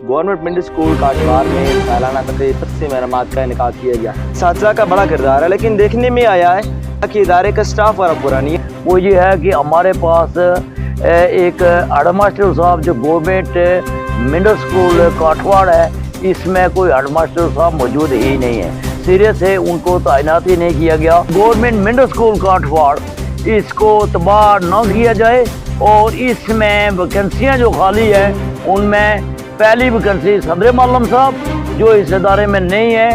Government middle school काठवार में सालाना तकरीब मरम्मत का इनेकाद किया गया। साथिया का बड़ा किरदार है, लेकिन देखने में आया है कि इदारे का स्टाफ और बुरा नहीं है। वो ये है कि हमारे पास एक हेड मास्टर साहब जो गवर्नमेंट मिडिल स्कूल काठवाड़ है, इसमें कोई हेड मास्टर साहब मौजूद ही नहीं है। सिरे से उनको तैनात ही नहीं किया गया। गवर्नमेंट मिडिल स्कूल काठवाड़ इसको तबाह न किया जाए और इसमें वैकेंसियाँ जो खाली है उनमें पहली वैकेंसी सदर मालम साहब जो इस इदारे में नहीं है,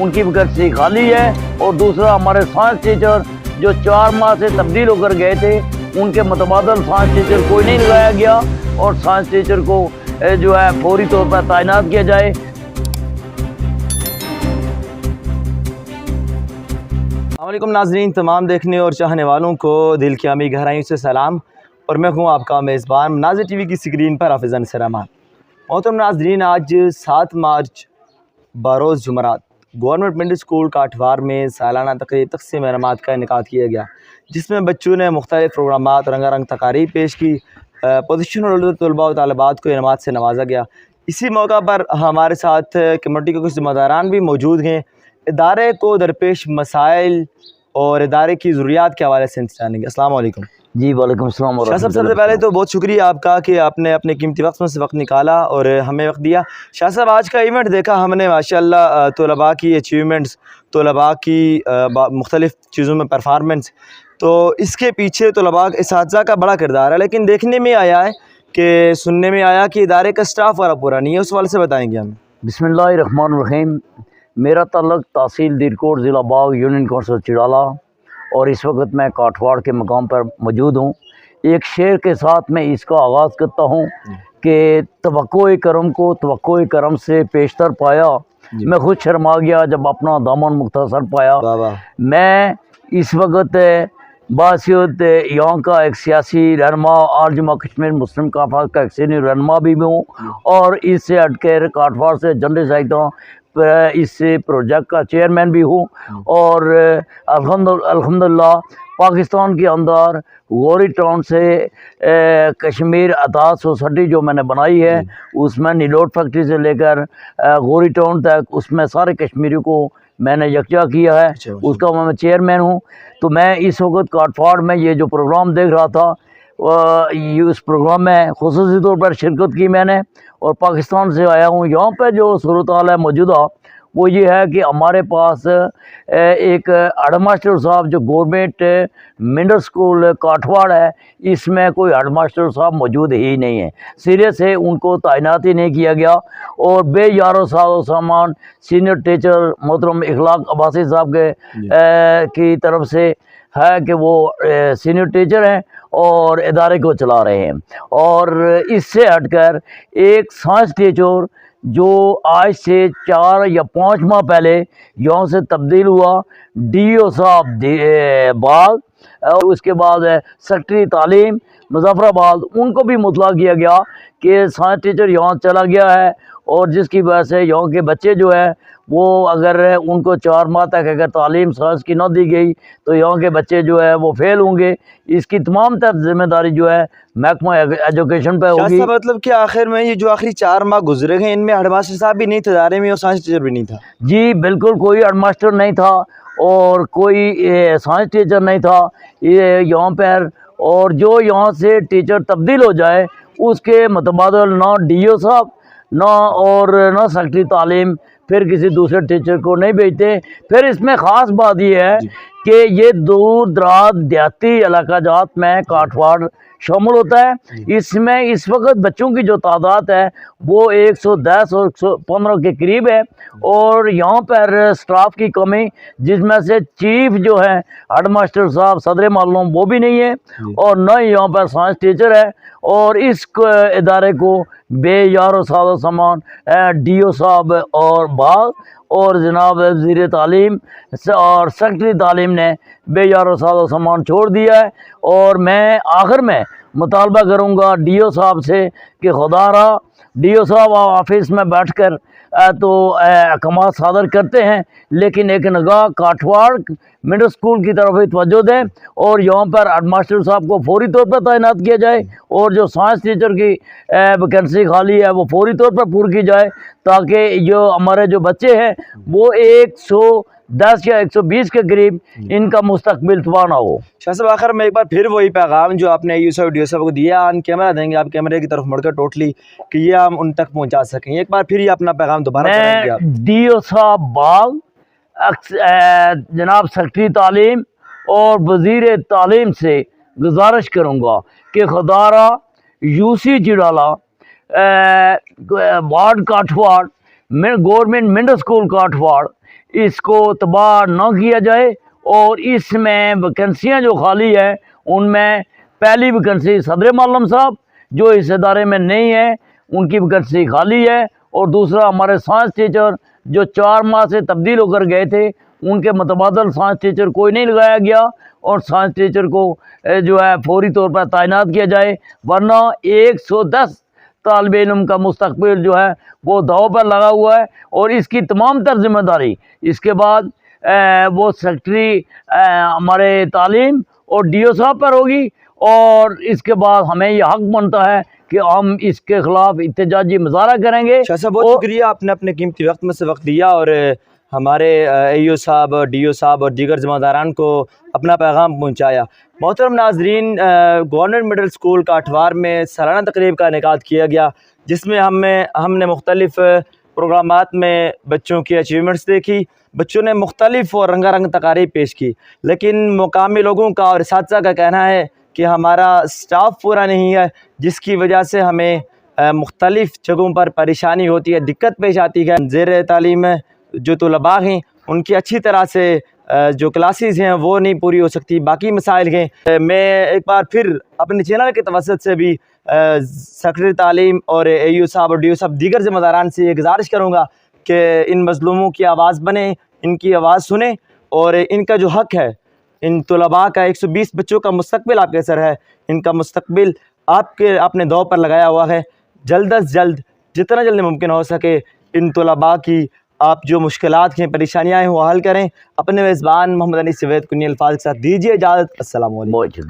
उनकी वैकेंसी खाली है। और दूसरा हमारे साइंस टीचर जो 4 माह से तब्दील होकर गए थे, उनके मुतबादल साइंस टीचर कोई नहीं लगाया गया और साइंस टीचर को जो है फौरी तौर पर तैनात किया जाए। अस्सलामुअलैकुम नाज़रीन, तमाम देखने और चाहने वालों को दिल की अमी गहराइयों से सलाम। और मैं हूँ आपका मेज़बान नाज़िर टीवी की स्क्रीन पर हाफिज़ अनसर रहमान। मोहतरम नाज़रीन, आज 7 मार्च बरोज़ जुमरात गवर्नमेंट मिडिल स्कूल काठवार में सालाना तकरीब तक़सीम मरम्मत का इनेकाद किया गया, जिसमें बच्चों ने मुख्तलिफ़ प्रोग्रामात रंगारंग तकारीब पेश की। पोजिशनल तलबा और तालिबात को इनामात से नवाजा गया। इसी मौका पर हमारे साथ कमेटी के कुछ ज़िम्मेदारान भी मौजूद हैं। इदारे को दरपेश मसाइल और इदारे की ज़रूरियात के हवाले से जानेंगे। अस्सलाम वालेकुम। जी वालेकुम अस्सलाम। शाह साहब, सबसे पहले तो बहुत शुक्रिया आपका कि आपने अपने कीमती वक्त में से वक्त निकाला और हमें वक्त दिया। शाह साहब, आज का इवेंट देखा हमने, माशाअल्लाह तलबा की अचीवमेंट्स, तलबा की मुख्तलिफ़ चीज़ों में परफॉर्मेंस, तो इसके पीछे तलबा इस्तिज़ा का बड़ा किरदार है। लेकिन देखने में आया है कि सुनने में आया कि इदारे का स्टाफ और पूरा नहीं है, उस वाले से बताएँगे हमें। बिस्मिल्लाहिर्रहमानिर्रहीम। मेरा ताल्लुक़ तहसील दीरकोट ज़िला बाग यूनियन कौंसिल चिड़ाला और इस वक्त मैं काठवाड़ के मकाम पर मौजूद हूँ। एक शेर के साथ मैं इसका आगाज़ करता हूँ कि तवक्को-ए करम को तवक्को-ए करम से पेशतर पाया, मैं खुद शर्मा गया जब अपना दामन मुख्तसर पाया। मैं इस वक्त बासियत यहाँ का एक सियासी रहनुमा और जम्मू कश्मीर मुस्लिम काफ़ात का एक सीनियर रहनुमा भी हूँ और इससे हटकर काठवाड़ से जनरल सेक्रेटरी इस प्रोजेक्ट का चेयरमैन भी हूँ। और अल्हम्दुलिल्लाह पाकिस्तान के अंदर गौरी टाउन से कश्मीर अतात सोसाइटी जो मैंने बनाई है, उसमें नीलोट फैक्ट्री से लेकर गौरी टाउन तक उसमें सारे कश्मीरियों को मैंने यकजा किया है। उसका मैं चेयरमैन हूँ। तो मैं इस वक्त काठवाड़ में ये जो प्रोग्राम देख रहा था, उस प्रोग्राम में खुसूसी तौर पर शिरकत की मैंने और पाकिस्तान से आया हूँ। यहाँ पर जो सूरत हाल है मौजूदा, वो ये है कि हमारे पास एक हेड मास्टर साहब जो गवर्नमेंट मिडिल स्कूल काठवाड़ है, इसमें कोई हेड मास्टर साहब मौजूद ही नहीं है। सिरे से उनको तैनात ही नहीं किया गया और बेयारो सामान सीनियर टीचर मोहतरम इखलाक अब्बासी साहब के की तरफ से है कि वो सीनियर टीचर हैं और इदारे को चला रहे हैं। और इससे हटकर एक साइंस टीचर जो आज से 4 या 5 माह पहले यहाँ से तब्दील हुआ, डीओ साहब बाग, उसके बाद सेक्रेटरी तालीम मुजफ्फराबाद, उनको भी मुतला किया गया कि साइंस टीचर यहाँ चला गया है और जिसकी वजह से यहाँ के बच्चे जो है वो अगर उनको 4 माह तक अगर तालीम साइंस की न दी गई तो यहाँ के बच्चे जो है वो फेल होंगे। इसकी तमाम तर जिम्मेदारी जो है महकमा एजुकेशन पे होगी। मतलब कि आखिर में ये जो आखिरी 4 माह गुजरे हैं, इनमें हेड मास्टर साहब भी नहीं थे इदारे में और साइंस टीचर भी नहीं था। जी बिल्कुल, कोई हेड मास्टर नहीं था और कोई साइंस टीचर नहीं था ये यहाँ पर। और जो यहाँ से टीचर तब्दील हो जाए उसके मुतबादल ना डीओ साहब ना और ना सेक्रेटरी तालीम फिर किसी दूसरे टीचर को नहीं भेजते। फिर इसमें ख़ास बात यह है कि ये दूर दराज देहाती इलाकाजात में काठवाड़ शामिल होता है। इसमें इस वक्त बच्चों की जो तादाद है वो 110 और 115 के करीब है और यहाँ पर स्टाफ की कमी, जिसमें से चीफ जो है हेड मास्टर साहब सदर मालूम वो भी नहीं है और न ही यहाँ पर साइंस टीचर है। और इस इदारे को बेयारो सादो सामान डीओ साहब और बाग और जनाब वज़ीर तालीम और सेक्रेटरी तालीम ने बेयारो सादो सामान छोड़ दिया है। और मैं आखिर में मुतालबा करूँगा डीओ साहब से कि खुदा रहा डीओ साहब ऑफिस में बैठकर तो अहकाम सादर करते हैं, लेकिन एक निगाह काठवाड़ मिडिल स्कूल की तरफ ही तवज्जो दें और यहाँ पर हेडमास्टर साहब को फौरी तौर पर तैनात किया जाए और जो साइंस टीचर की वैकेंसी खाली है वो फौरी तौर पर पूरी की जाए, ताकि जो हमारे जो बच्चे हैं वो 110 या 120 के करीब इनका मुस्तकबिल तबाह ना हो। शाह साहब, आखिर में एक बार फिर वही पैगाम जो आपने यूसुफ डी साहब को दिया, ऑन कैमरा देंगे आप कैमरे की तरफ मुड़कर टोटली, कि ये हम उन तक पहुंचा सकें। एक बार फिर ये अपना पैगाम दोबारा करेंगे आप। डीओ साहब बाग, जनाब सेक्रेटरी तालीम और वजीर तालीम से गुजारिश करूँगा कि खुदारा यूसी चिड़ाला वार्ड काठवाड़ में गवर्नमेंट मिडिल स्कूल काठवाड़ इसको तबाह न किया जाए और इसमें वैकेंसियाँ जो खाली है उनमें पहली वैकेंसी सदर मालम साहब जो इस इदारे में नहीं है उनकी वैकेंसी खाली है, और दूसरा हमारे साइंस टीचर जो 4 माह से तब्दील होकर गए थे उनके मुतबादल साइंस टीचर कोई नहीं लगाया गया और साइंस टीचर को जो है फौरी तौर पर तैनात किया जाए, वरना 110 तालिब इल्म का मुस्तकबिल जो है वो दाव पर लगा हुआ है और इसकी तमाम तर जिम्मेदारी इसके बाद वो सेक्रेटरी हमारे तालीम और डीओ साहब पर होगी, और इसके बाद हमें ये हक बनता है कि हम इसके खिलाफ इत्तेजाजी मुजाहरा करेंगे। शाह साहब, बहुत शुक्रिया, आपने अपने कीमती वक्त में से वक्त दिया और हमारे AO साहब, DO साहब और दीगर ज़िम्मेदारान को अपना पैगाम पहुँचाया। मोहतरम नाजरीन, गवर्नमेंट मिडिल स्कूल काठवाड़ में सालाना तकरीब का इनेकाद किया गया, जिसमें हमने मुख्तलिफ प्रोग्रामात में बच्चों की अचीवमेंट्स देखी। बच्चों ने मुख्तलिफ और रंगारंग तकारीब पेश की, लेकिन मुकामी लोगों का और असातिज़ा का कहना है कि हमारा स्टाफ पूरा नहीं है, जिसकी वजह से हमें मुख्तलिफ जगहों पर परेशानी होती है, दिक्कत पेश आती है। ज़ेर तालीम जो तलबा हैं उनकी अच्छी तरह से जो क्लासेस हैं वो नहीं पूरी हो सकती, बाकी मसाइल हैं। मैं एक बार फिर अपने चैनल के तवसत से भी सेक्रेटरी तालीम और AO साहब और DO साहब दीगर ज़िम्मेदारान से ये गुजारिश करूँगा कि इन मज़लूमों की आवाज़ बने, इनकी आवाज़ सुने और इनका जो हक़ है, इन तलबा का 120 बच्चों का मुस्तकबिल आपके सर है, इनका मुस्तकबिल आपने दाव पर लगाया हुआ है। जल्द अज जल्द, जितना जल्दी मुमकिन हो सके, इन तलबा की आप जो मुश्किलात हैं, परेशानियाँ हैं, वो हल करें। अपने मेज़बान मोहम्मद अनीस सवेद कुन्नी अल्फाज के साथ दीजिए इजाज़त। अस्सलाम वालेकुम।